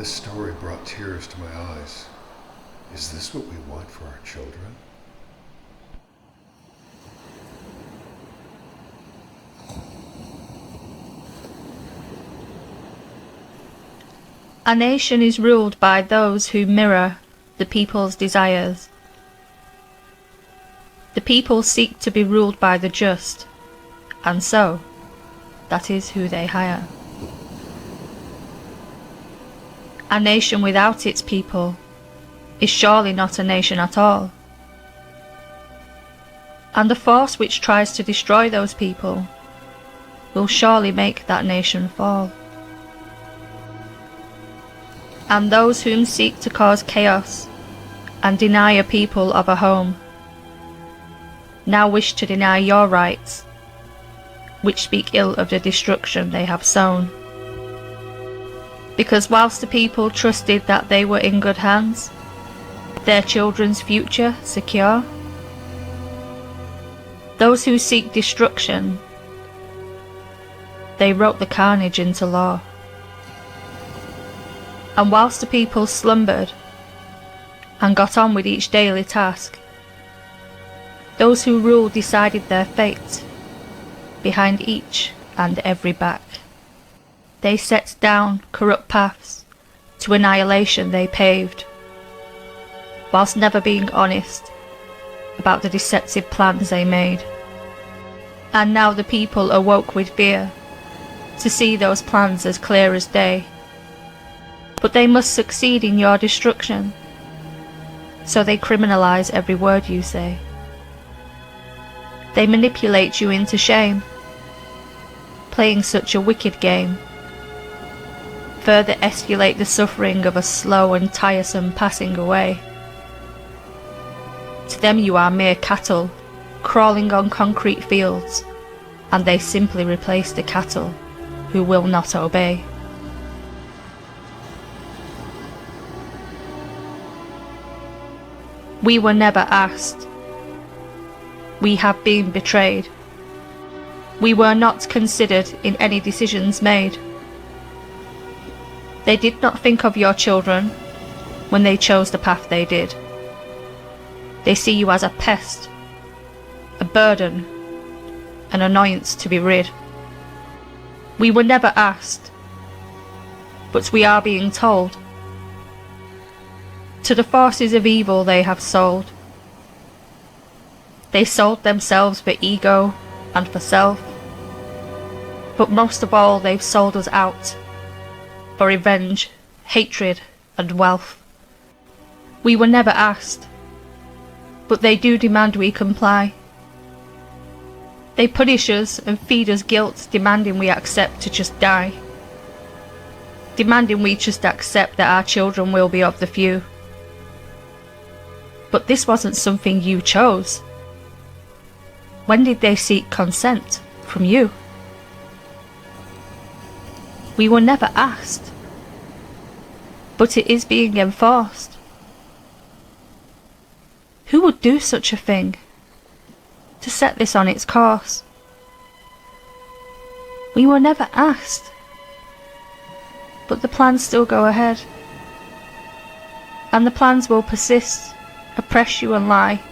This story brought tears to my eyes. Is this what we want for our children? A nation is ruled by those who mirror the people's desires. The people seek to be ruled by the just, and so, that is who they hire. A nation without its people is surely not a nation at all. And the force which tries to destroy those people will surely make that nation fall. And those whom seek to cause chaos and deny a people of a home now wish to deny your rights, which speak ill of the destruction they have sown. Because whilst the people trusted that they were in good hands, their children's future secure, those who seek destruction, they wrote the carnage into law. And whilst the people slumbered and got on with each daily task, those who ruled decided their fate behind each and every back. They set down corrupt paths to annihilation they paved, whilst never being honest about the deceptive plans they made. And now the people awoke with fear to see those plans as clear as day. But they must succeed in your destruction, so they criminalize every word you say. They manipulate you into shame, playing such a wicked game. Further escalate the suffering of a slow and tiresome passing away. To them you are mere cattle, crawling on concrete fields, and they simply replace the cattle who will not obey. We were never asked. We have been betrayed. We were not considered in any decisions made. They did not think of your children when they chose the path they did. They see you as a pest, a burden, an annoyance to be rid. We were never asked, but we are being told. To the forces of evil they have sold. They sold themselves for ego and for self, but most of all they've sold us out for revenge, hatred and wealth. We were never asked, but they do demand we comply. They punish us and feed us guilt, demanding we accept to just die. Demanding we just accept that our children will be of the few. But this wasn't something you chose. When did they seek consent from you? We were never asked, but it is being enforced. Who would do such a thing, to set this on its course? We were never asked, but the plans still go ahead. And the plans will persist, oppress you and lie,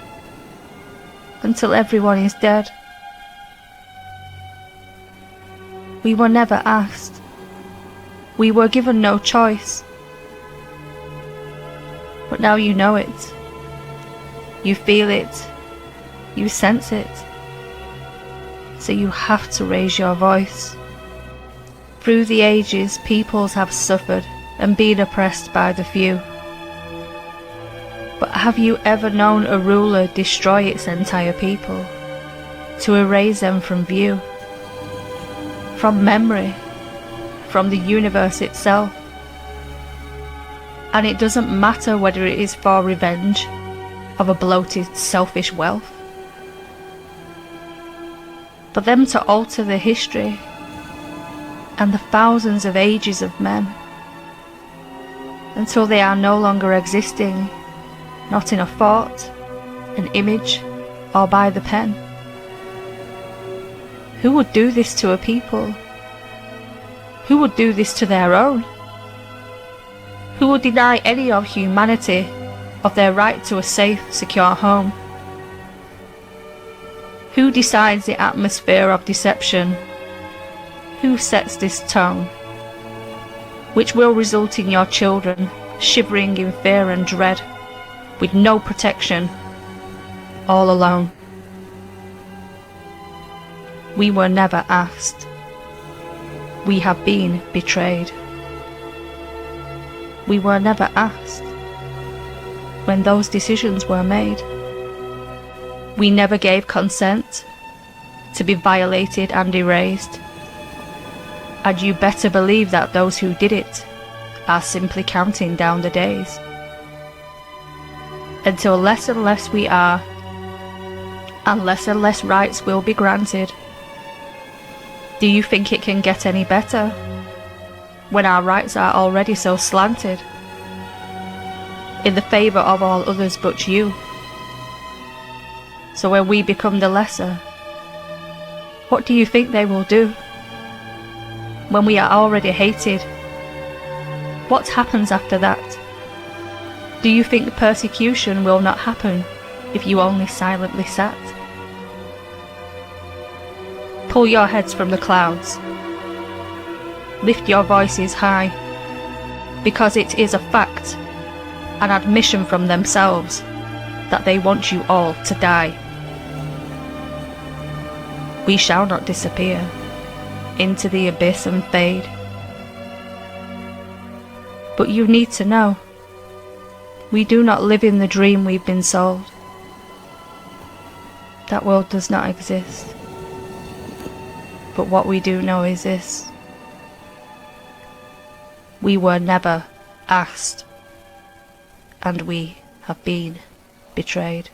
until everyone is dead. We were never asked. We were given no choice. But now you know it. You feel it. You sense it. So you have to raise your voice. Through the ages, peoples have suffered and been oppressed by the few. But have you ever known a ruler destroy its entire people, to erase them from view, from memory, from the universe itself? And it doesn't matter whether it is for revenge of a bloated, selfish wealth. For them to alter the history and the thousands of ages of men, until they are no longer existing, not in a thought, an image, or by the pen. Who would do this to a people? Who would do this to their own? Who will deny any of humanity of their right to a safe, secure home? Who decides the atmosphere of deception? Who sets this tone, which will result in your children shivering in fear and dread, with no protection, all alone? We were never asked. We have been betrayed. We were never asked when those decisions were made. We never gave consent to be violated and erased. And you better believe that those who did it are simply counting down the days until less and less we are, and less rights will be granted. Do you think it can get any better when our rights are already so slanted in the favour of all others but you? So when we become the lesser, what do you think they will do? When we are already hated, what happens after that? Do you think persecution will not happen if you only silently sat? Pull your heads from the clouds. Lift your voices high, because it is a fact, an admission from themselves, that they want you all to die. We shall not disappear into the abyss and fade. But you need to know, we do not live in the dream we've been sold. That world does not exist. But what we do know is this: we were never asked, and we have been betrayed.